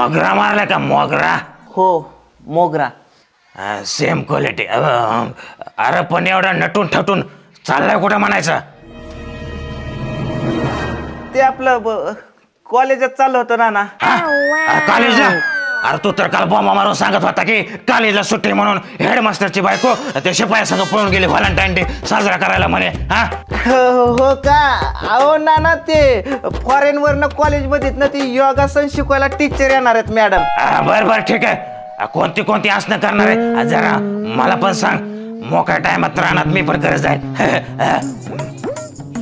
मोगरा मारला का मोगरा? हो मोगरा. Same quality. अरे पण एवढा नटून ठटून चाललाय कुठं म्हणायचं? ते आपलं कॉलेजात चाललं होतं ना. कॉलेजला? अरे तू तर काल बॉम्ब मारून सांगत होता की कॉलेजला सुट्टी म्हणून हेडमास्टरची बायको त्या शिपाया संग पळून गेली व्हॅलेंटाईन डे साजरा करायला म्हणे. हो का? अहो नाना ते फॉरेन वरनं कॉलेजमध्ये ना ती योगासन शिकवायला टीचर येणार आहेत मॅडम. बर ठीक आहे. कोणती आसनं करणार आहे जरा मला पण सांग. मोकळ्या टायमात राहणार मी पण करत जाईल.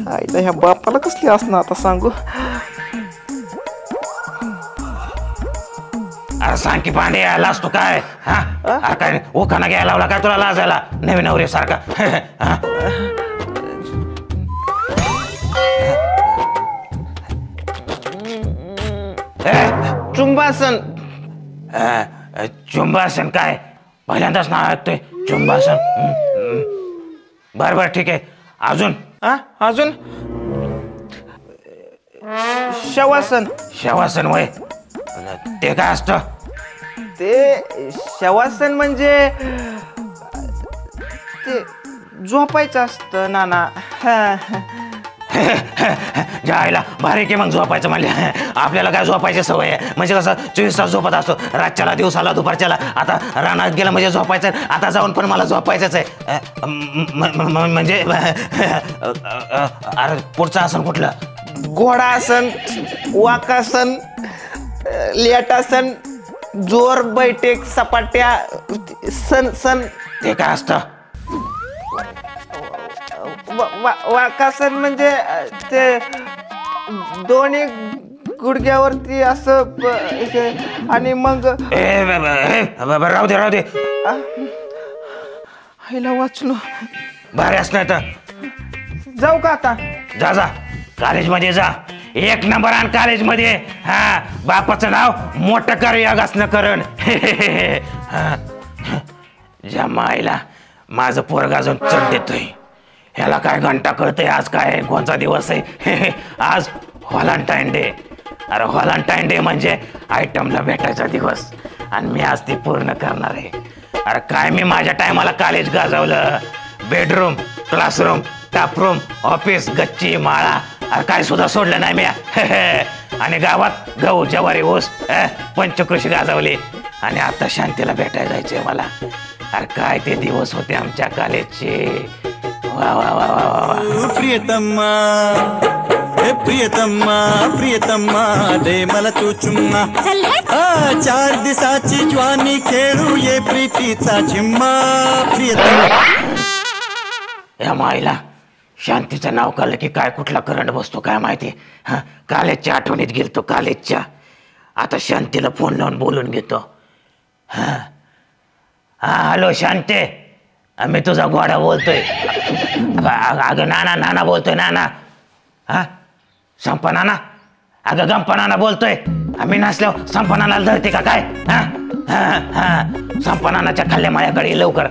आईला ह्या बापाला कसली असणार आता सांगू. अरे सांग की पांडे आलास तू काय? काय ओखाना घ्यायला लावला काय तुला लाजायला नवीन नवरी सारखा? चुंबासन. चुंबासन काय? पहिल्यांदाच नाव ऐकतोय चुंबासन. बर ठीक आहे. अजून? अजून शवासन. शवासन वय ते काय असतं? ते शवासन म्हणजे ते झोपायचं असतं नाना. जायला भारी की मग झोपायचं म्हणले. आपल्याला काय झोपायची सवय आहे म्हणजे कसं 24 तास झोपत असतो. रातच्याला दिवसाला दुपारच्याला. आता रानात गेलं म्हणजे झोपायचं. आता जाऊन पण मला झोपायचंच आहे. म्हणजे अरे पुढचं आसन कुठलं? घोडासन, वाकासन, लेटासन, जोर बैठक सपाट्या सन. ते काय असतं? वाकासन म्हणजे ते दोन्ही गुडघ्यावरती असं आणि मग राहू दे. आईला वाचलो. भारी असणार तर जाऊ का आता? जा कॉलेजमध्ये जा. 1 नंबर आण कॉलेजमध्ये. बापाचं नाव मोठं कर योगासनं करण. जमायला माझं पोरगा अजून चढ देतोय. ह्याला काय घंटा कळतंय आज काय कोणता दिवस आहे? आज व्हॅलेंटाईन डे. अरे व्हॅलेंटाईन डे म्हणजे आयटमला भेटायचा दिवस आणि मी आज ती पूर्ण करणार आहे. अरे काय मी माझ्या टायमाला कॉलेज गाजवलं. बेडरूम, क्लासरूम, टापरूम, ऑफिस, गच्ची, माळा. अरे काय सुद्धा सोडलं नाही मी. आणि गावात गहू, ज्वारी, ऊस, पंचकृषी गाजवली. आणि आता शांतीला भेटायला जायचंय मला. अरे काय ते दिवस होते आमच्या कॉलेजचे. वा वा वा वा वा. प्रियतम्मा प्रियतम्मा दे मला तू चुम्मा. 4 दिवसाची ज्वानी खेळू ये प्रीतीचा झिम्मा. प्रियतम्मा. या माईला शांतीचं नाव काढलं की काय कुठला करंट बसतो काय माहिती. कॉलेजच्या आठवणीत गेलतो कॉलेजच्या. आता शांतीला फोन लावून बोलून घेतो. हॅलो शांते, मी तुझा घोडा बोलतोय. अगं नाना बोलतोय. नाना संपा नाना. अगं गंपा नाना बोलतोय. आम्ही नसल्यावर संपा नानाला धरते का काय? संपा नानाच्या खाल्ल्या मायाकडे लवकर.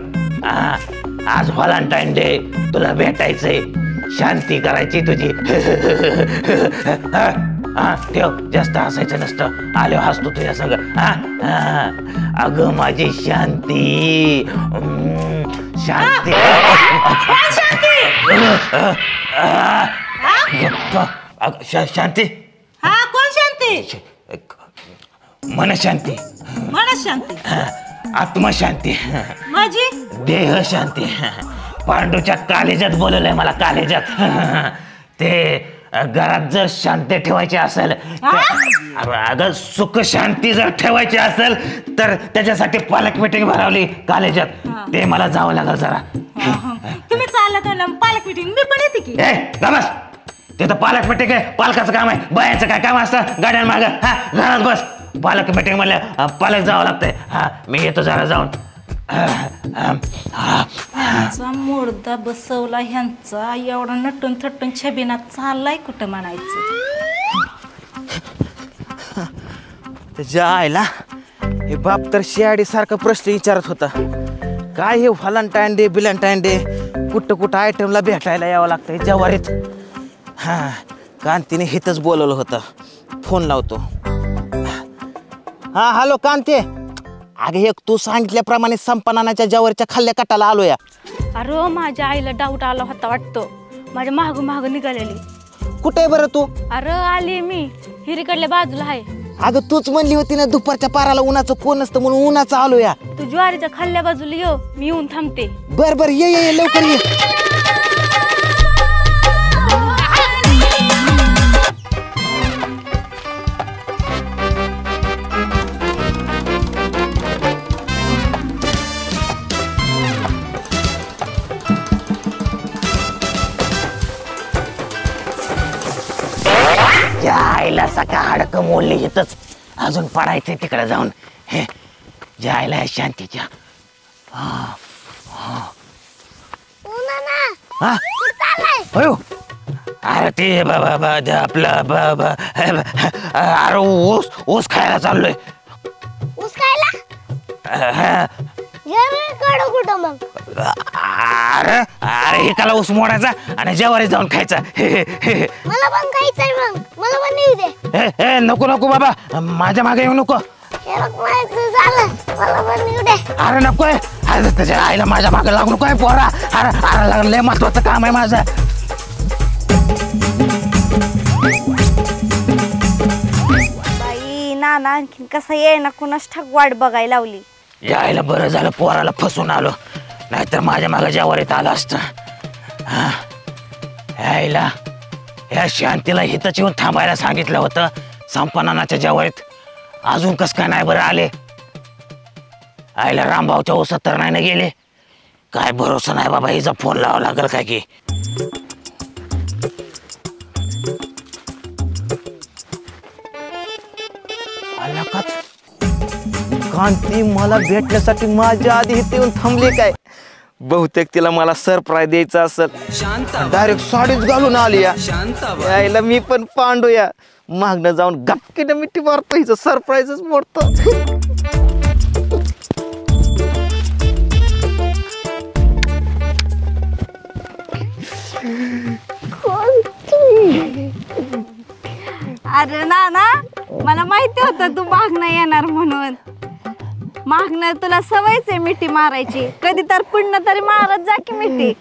आज व्हॅलेंटाईन डे. तुला भेटायचंय. शांती करायची तुझी. ठेव जास्त हसायचं नसतं. आलो हसतो तुझ्या सगळं. अगं माझी शांती. शांती. शांती. कोण शांती? मनशांती. मनशांती. आत्मशांती. माझी देह शांती. पांडूच्या कॉलेजात बोलवलंय मला. कॉलेजात ते घरात जर शांती ठेवायची असेल अगं सुख शांती जर ठेवायची असेल तर त्याच्यासाठी पालक मीटिंग भरवली कॉलेजात. ते मला जावं लागल जरा. तुम्ही चालला तर पालक मीटिंग मी पण येते की. बस तिथं पालक मीटिंग आहे. पालकाचं काम आहे. बायांचं काय काम असतं गाड्यां माग. घरात बस. पालक मीटिंग म्हणलं पालक जावं लागतंय. मी येतो जरा जाऊन. ह्यांचा मुर्दा बसवला ह्यांचा. एवढा नटून थटून छबिना चाललाय कुठं म्हणायचं. त्याच्या आईला हे बाप तर शियाडी सारखा प्रश्न विचारत होता. काय हे व्हॅलेंटाईन डे बिलंटाईन डे कुठं आयटमला भेटायला यावं लागतंय जवारीत. कांतीने हिथंच बोलवलं होतं. फोन लावतो. हा हॅलो कांते, अगे एक तू सांगितल्याप्रमाणे संपनानाच्या ज्यावरच्या खाल्ल्या कटाला आलो या. अरे माझ्या आईला डाऊट आला होता वाटतो, माझ्या माग माग निघालेली. कुठे आहे बरं तू? अरे आली मी, हिरीकडल्या बाजूला आहे. अगं तूच म्हणली होती ना दुपारच्या पाराला उन्हाचं कोण नसतं म्हणून उन्हाचं आलो या. तू ज्वारीच्या खाल्ल्या बाजूला ये, मी येऊन थांबते. बर बर ये ये लवकर ये. आईला सका हाडकं मोडली इथंच, अजून पडायचंय तिकडे जाऊन. हे जायला शांतीच्या. अरे ते आपलं अरे ऊस ऊस खायला चाललोय. ऊस खायला कुठं मग? अरे अरे हे काला ऊस मोडायचा आणि जेवारी जाऊन खायचा. मला पण खायचंय मग, मला पण येऊ दे. ए नको नको बाबा, माझ्या मागे येऊ नको. मला पण येऊ दे. अरे नकोय, अरे त्याच्या आईला माझ्या मागे लागू नकोय पोरा. अरे अरे लय महत्वाचं काम आहे माझं. बाई नाना आणखीन कसं ये ना, कुणाच ठाक वाट बघायला लावली. यायला बरं झालं पोराला फसून आलो, नाहीतर माझ्या मागे ज्यावरीत आलं असतं. यायला या शांतीला हितच येऊन थांबायला सांगितलं होतं संपनानाच्या ज्यावरीत, अजून कस काय नाही बरं आले. आईला रामभाऊच्या ओसात तर नाही ना गेले. काय भरोसा नाही बाबा, हिचा फोन लावावा लागेल काय की. आला काच कांती मला भेटण्यासाठी माझ्या आधी इथे येऊन थांबली काय? बहुतेक तिला मला सरप्राईज द्यायचा असेल. डायरेक्ट साडीच घालून आली या. यायला मी पण पांडू या, मागणं जाऊन गपकीनं मिठी मारतो, हिचं सरप्राईजच मोडतो. अरे नाना, मला माहिती होतं तू मागणं येणार म्हणून. मागणं तुला सवयच आहे मिठी मारायची, कधी तर पुण्य तरी मारत जा की मिठी.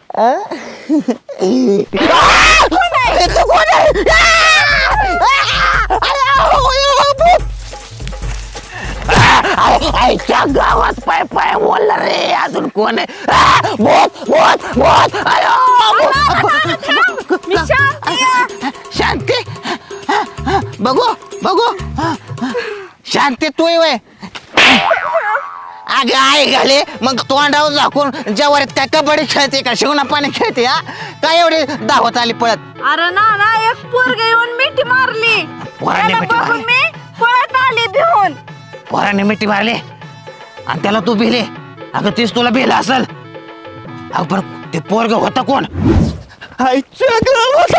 आईच्या गावात पाय पाय बोलला रे, अजून कोण आहे? बोत बोत बोत. शांती बघू बघू, शांती तू वय. अगं आई घाले मग तोंडावर झाकून ज्यावर काय कबड्डी खेळते का शिवना पाणी खेळते? हा काय एवढी धावत आली पळत? अरे नाना, एक पोरग येऊन मिठी मारली, पोराने मिठी मारली? मी पळत आली भिवून. पोराने मिठी मारली आणि त्याला तू भिले? अगं तीच तुला भिला असल. अगं पण ते पोरग होता कोण? आईच्या गावात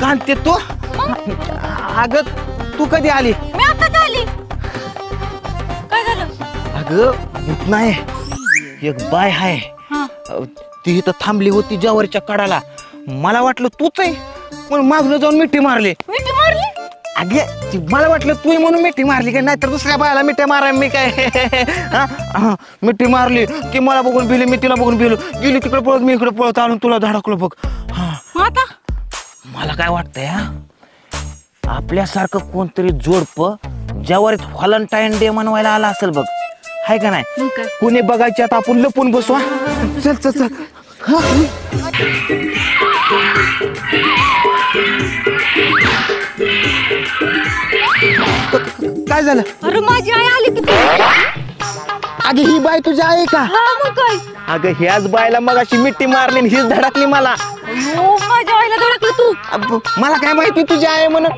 कांते तू? अगं तू कधी आली? मी आताच आली. काय झालं? अगं भूत नाही, एक बाय आहे, ती इथं थांबली होती ज्यावरच्या कडाला. मला वाटलं तूच आहे म्हणून मागणं जाऊन मिठी मारली. मिठी मारली? अगे मला वाटलं तू म्हणून मिठी मारली काय, नाहीतर दुसऱ्या बायाला मिठ्या माराय मी काय. मिठी मारली की मला बघून भिली, मी तिला बघून भिलो, गेली तिकडे पळत, मी इकडे पळत आलो, तुला धडकलो बघ. आता मला काय वाटतंय, आपल्यासारखं कोणतरी जोडप ज्यावरीत व्हॅलेंटाईन डे मनवायला आला असेल बघ, हाय का नाही? कुणी बघायची आता आपण लपून बसवा. चल चल चल. काय झालं? अरे माझी आई आली की. अगे ही बाय तुझी आहे का? मग काय? अगं ह्याच बायला मग अशी मिठी मारली आणि हीच धडकली मला. माझ्या आईला धडकलं तू? मला काय माहिती तुझी आहे म्हणून.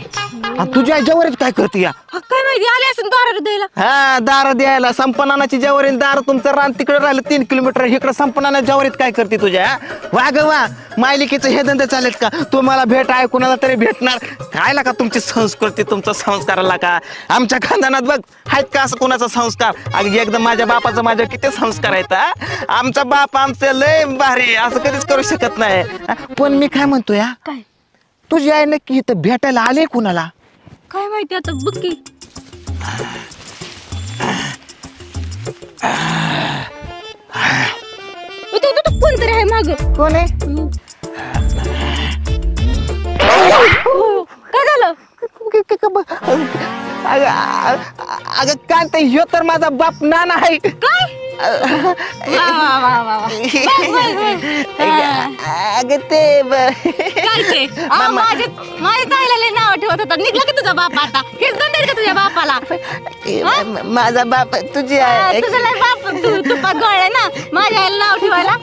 तुझ्या आईच्यावरच काय करते या? काय माहिती, आली असेल दार द्यायला. हा दार द्यायला. संपनानाची ज्यावरील दार, तुमचं रान तिकडे राहिलं 3 किलोमीटर, इकडे संपनाना ज्यावरीत काय करते तुझ्या? वा ग वा, मायलिकेचं हे धंदे चालेल का? तुम्हाला भेट आहे कुणाला तरी भेटणार काय का? तुमची संस्कृती, तुमचा संस्काराला का? आमच्या खानदानात बघ आहेत का असं कोणाचा संस्कार? अगदी एकदम माझ्या बापाचं माझ्या किती संस्कार आहेत. आमचा बाप आमचं लय भारी, असं कधीच करू शकत नाही. पण मी काय म्हणतो या काय तुझी आई नक्की इथं भेटायला आले कुणाला? काय माहिती आता बघ की. कोणतरी आहे माग. कोण आहे? काय झालं? अगं कांत ह्यो तर माझा बाप नाना आहे. काय? अगं ते काय ते? माझ्या ताईला नाव ठेवत होता. निघला की तुझा बाप आता? हेच गंडे का तुझ्या बापाला? माझा बाप तुझी आहे. तुझा नाही बाप, तुपात गोळ्या ना माझ्या आईला नाव ठेवायला.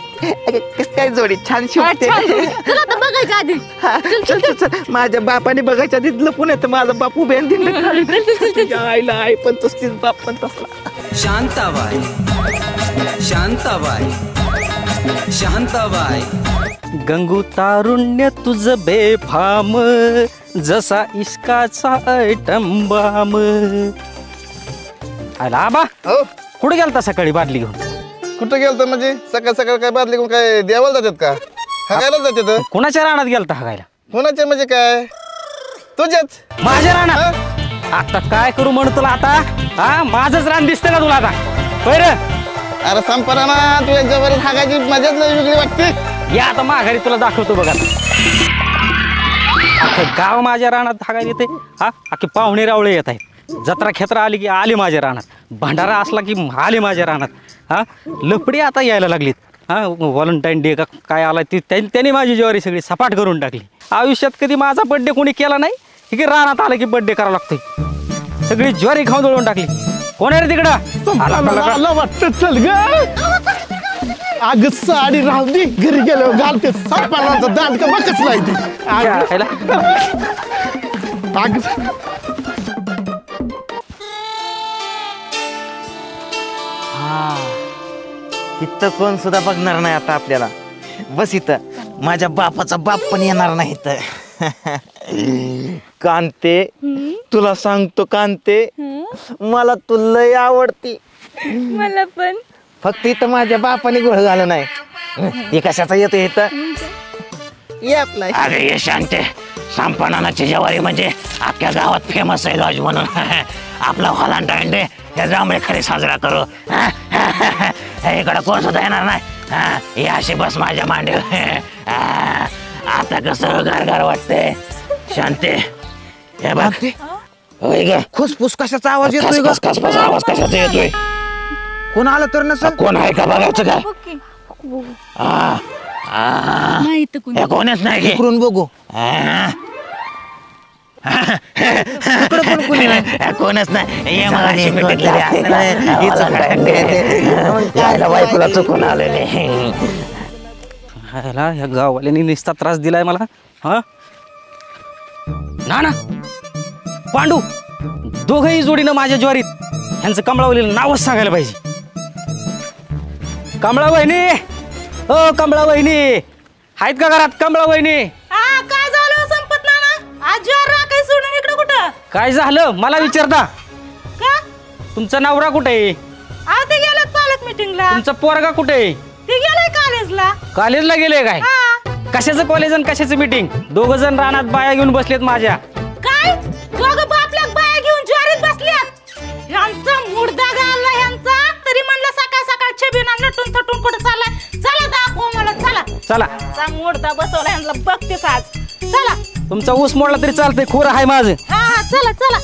कस काय जोडी छान शिवते. तुला तर बघायच्या आधी. चल चल चल माझ्या बापाने बघायच्या आधी लपून येतं माझा बापू बेन दिलं आईला आई पण तसलीच बाप पण तसला. शांताबाई शांताबाई शांताबाई. गंगू तारुण्य तुझ बेफाम जसा इश्काचा आयटम बाम. आला आबा हो कुठे गेलता सकाळी बादली घेऊन? कुठं गेलं म्हणजे सकाळ सकाळ काय बादली कोण काय देवाला जातात का? हागायला जातात. कोणाच्या रानात गेलता हागायला? कोणाचे म्हणजे काय? तुझ्याच. माझ्या रानात. आता काय करू म्हणतो तुला आता? हा माझंच रान दिसतं का तुला आता? होय रे. अरे संपरा ना तुझ्या जवळ हागायची मजाच लई वेगळी वाटते. या आता माघारी तुला दाखवतो बघा. अख्खं गाव माझ्या रानात हागायला येते. हा अख्खे पाहुणे रावळे येत आहेत. जत्रा खेत्रा आली की आले माझ्या रानात. भंडारा असला की आले माझ्या रानात. हा लपडी आता यायला लागलीत. हा व्हॉलंटाईन डे का काय आला ती त्यांनी माझी ज्वारी सगळी सपाट करून टाकली. आयुष्यात कधी माझा बड्डे कोणी केला नाही. की रानात आलं की बड्डे करावं लागतोय. सगळी ज्वारी खाऊन दळून टाकली. कोण आहे रे तिकडं? वाटत चल ग. अग साडी राहू दे घरी गेलो घालते संपाचा दांड का बघच नाही ती. इथं कोण सुद्धा बघणार नाही आता आपल्याला. बस इथं माझ्या बापाचा बाप पण येणार नाही इथं. कांते तुला सांगतो कांते मला तू लय आवडती. मला पण. फक्त इथं माझ्या बापाने गोळ घालं नाही. हे कशाचा येतो इथं? ये आपला. अरे ये शांते संपनानाची ज्वारी म्हणजे अख्ख्या गावात फेमस आहे लॉज म्हणून. आपला व्हॅलेंटाईन डे या जांभळे खरी साजरा करू. इकडं कोण सुद्धा येणार नाही. या अशी बस माझ्या मांडीवर. आता कसं गारगार वाटते. शांते हे बघ. होय ग खुसफुस कशाचा आवाज येतोय ग? खसखस आवाज कशाचा येतोय? कोण आलं तर नसेल. कोण आहे का बघायचं काय? माहित कोणी. हे कोणच नाही की. इकडून बघू. कोणच नाही. ये मला बायकोला चुकून आलेले. ह्या गाववाल्याने निस्ता त्रास दिलाय मला. हा ना पांडू दोघही जोडीनं माझ्या ज्वारीत. ह्यांचं कमळावलीला नावच सांगायला पाहिजे. कमळा वहिनी ओ कमळा वहिनी आहेत का घरात? कमळा वहिनी. काय झालं संपत ना? आज ज्वार राखाय सोडून इकडे कुठं? काय झालं मला विचारता? का? तुमचा नवरा कुठे आहे? ते गेलेत पालक मीटिंगला. तुमचा पोरगा कुठे आहे? ते गेलाय कॉलेजला. कॉलेजला गेले काय? कशाचं कॉलेज आणि कशाचं मीटिंग? दोघ जण रानात बाया घेऊन बसलेत माझ्या. काय? दोघं बापल्याक बाया घेऊन ज्वारीत बसल्यात. यांचा मुर्दा घालला ह्यांचा. तरी म्हणलं सकाळ सकाळ छबिना नटून थटून कुठं चाललाय? चला दाखव मला. चला चला मुर्दा बसवला ह्यांना बघतेच आज. चला. तुमचा ऊस मोडला तरी चालतंय. खोर आहे माझं. हा चला चला.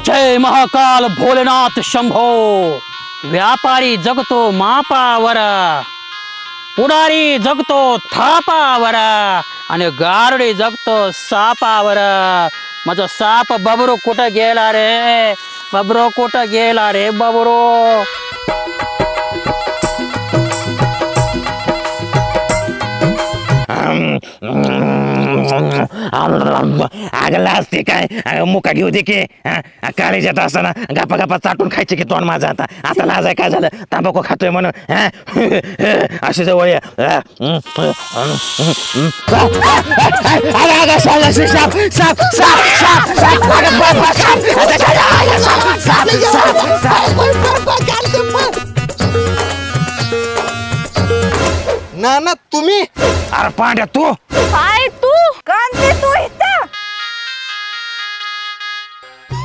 जय महाकाल भोलेनाथ शंभो. व्यापारी जगतो मापावर, पुढारी जगतो थापावर आणि गारडी जगतो सापावर. माझा साप बबरो कुठं गेला रे? बबरो कुठं गेला रे बबरो? आगला असते काय मुका घेऊ दे की. काळीजात असताना गप्पा गप्पा चाटून खायचे की तोंड माझं. आता लाजाय काय झालं? तांबाखू खातोय म्हणून अशी जवळ ना मी. अरे पांड्या तू काय तू कांते तू इथं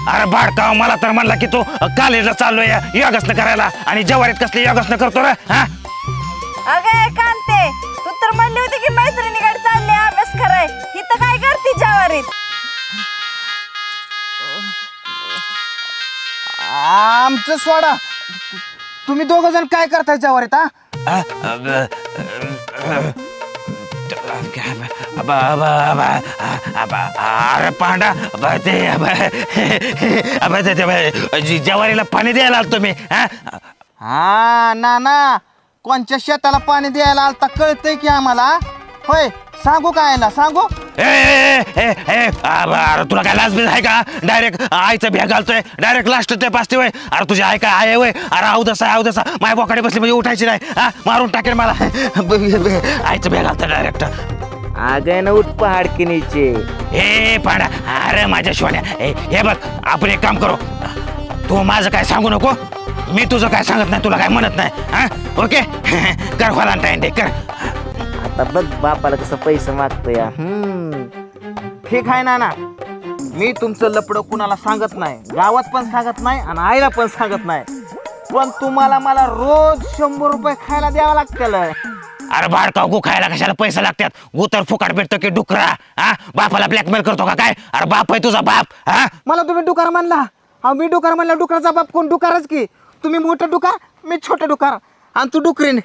अरे बाडकाव मला तर म्हणला की तू कॉलेजला चाललोय योगासनं करायला आणि जवारीत कसले योगासनं करतो रे हा अगं कांते तू तर म्हणली होती की मैत्रिणीकडे चालले अभ्यास कराय इथं काय करते जवारीत आमचं सोडा तुम्ही दोघ जण काय करताय जवारीत हा अरे पांडा जवारीला पाणी द्यायला आलो तुम्ही हा ना कोणच्या शेताला पाणी द्यायला आलता कळतंय की आम्हाला होय सांगू काय सांगू अरे तुला काय लाज बीज आहे का डायरेक्ट आईचं भ्या घालतोय डायरेक्ट लास्ट ते पाचते वय अरे तुझी आई काय आहे वय अरे अवदसा माझ्या बोकाडे बसली म्हणजे उठायची नाही हा मारून टाकेल मला आईचं भ्या घालतोय डायरेक्ट आगे ना उठ पहाड के नीचे हे पाडा अरे माझ्या शिवान्या हे बघ आपण एक काम करू तू माझं काय सांगू नको मी तुझं काय सांगत नाही तुला काय म्हणत नाही हा ओके कर व्हॅलेंटाईन डे कर आता बघ बापाला कसं पैसे मागतोय ठीक आहे ना मी तुमचं लपडं कुणाला सांगत नाही गावात पण सांगत नाही आणि आईला पण सांगत नाही पण तुम्हाला मला रोज 100 रुपये खायला द्यावं लागतील अरे बाळका गु खायला कशाला पैसे लागतात गु तर फुकाट भेटतो की डुकरा हा बापाला ब्लॅकमेल करतो का काय अरे बाप आहे तुझा बाप हा मला तुम्ही डुकार म्हणला हा मी डुकार म्हणला डुकराचा बाप कोण डुकारच की तुम्ही मोठं डुकार मी छोटं डुकार आणि तू डुकरीन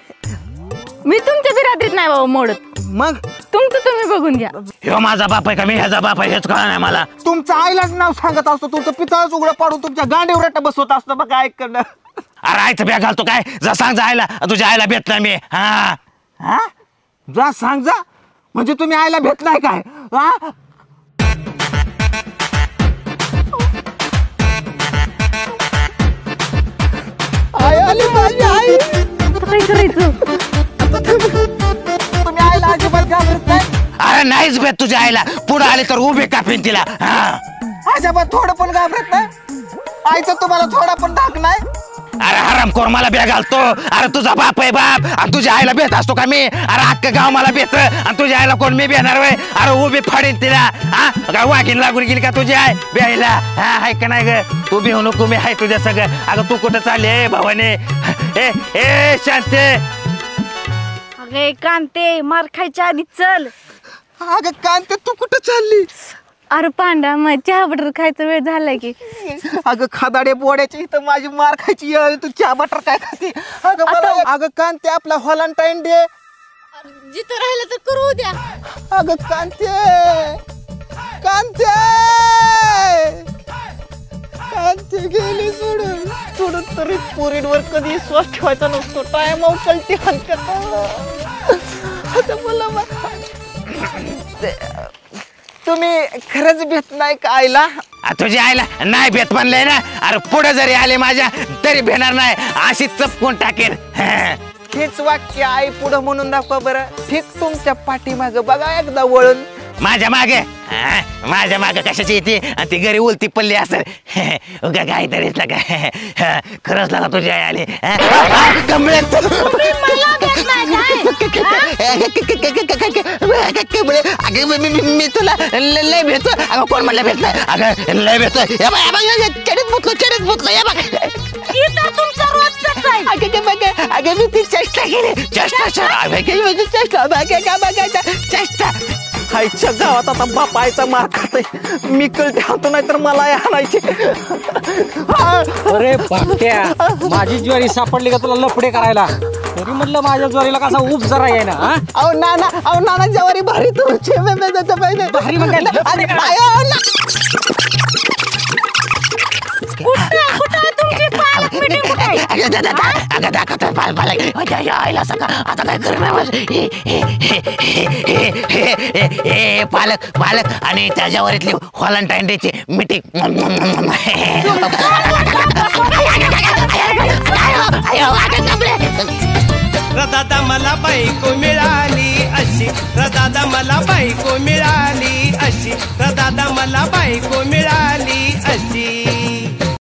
मी तुमच्या बिरादरीत नाही बाबा मोडत मग तुमचं तुम्ही बघून घ्या ह्यो माझा बाप आहे का मी ह्याचा बाप आहे हेच कळलं नाही मला तुमचं आईलाच नाव सांगत असतो तुमचं पितळच उघडं पाडून तुमच्या गांडीवर रट्टा बसवत असतो बघा ऐकणं अरे आईचं बॅग घालतो काय जा सांग जा आईला तुझ्या आईला भेटला मी हा हा जा सांग जा म्हणजे तुम्ही आईला भेटलाय काय हा आई आली माझी आई काय करायचं तुम्ही आईला अजिबात घाबरत नाही अरे नाहीच भेट तुझ्या आईला पुढे आली तर उभी कापीन तिला हा अजिबात थोडं पण घाबरत नाही आईचं तुम्हाला थोडा पण धाक नाही अरे हरामखोर मला बॅग घालतो अरे तुझा बाप आहे बाप आणि तुझ्या आईला भेट असतो का मी अरे अख्खं गाव मला भेट आणि तुझ्या आईला कोण मी भेटणार वय अरे उभी फाडीन तिला हा काय वाघीन लागून गेली का तुझी आई बेआईला हा हाय का नाही ग तू भिवू नको मी हाय तुझ्या सगळं अगं तू कुठं चालले भावाने ए शांते अगे कांते मार खायच्या आधी चल अगं कांते तू कुठं चालली अरे पांडा मग चहा बटर खायचा वेळ झालाय की अगं खादाडे बोड्याची इथं माझी मार खायची येळ तू चहा बटर काय खाती अगं कांते आपला व्हॅलेंटाईन डे जिथं राहिलं तर करू द्या अगं कांते कांते कांते गेली सोडून तरी पोरींवर कधी विश्वास ठेवायचा नसतो टाइम कळते आता मला तुम्ही खरंच भेट नाही का आईला तुझ्या आईला नाही भेट म्हणलंय ना अरे पुढे जरी आले माझ्या तरी भेटणार नाही अशी चपकून टाकेन हेच वाक्य आई पुढं म्हणून दाखवा बरं ठीक तुमच्या पाठीमागं बघा एकदा वळून माझ्या मागे कशाची येते आणि ती घरी उलती पडली असेल उगा काहीतरीच लागा खरंच लागा तुझी आई आली मी तुला लय भेटतो अगं कोण म्हणलं भेट नाही अगं लय भेटतो चढत बुतलो अगं मी ती चेष्टा केली चेष्टा आईच्या गावात आता बाप आईचा मार खातोय मी कळते हातो नाही तर मला आणायचे अरे बापट्या माझी ज्वारी सापडली का तुला लफडे करायला तरी म्हटलं माझ्या ज्वारीला कसा उप जरा आहे ना अहो नाना ज्वारी भारी तुमची भारी म्हणायला पालक आणि त्याच्यावरीतली व्हॅलेंटाईन डेची मीटिंग दादा मला बायको मिळा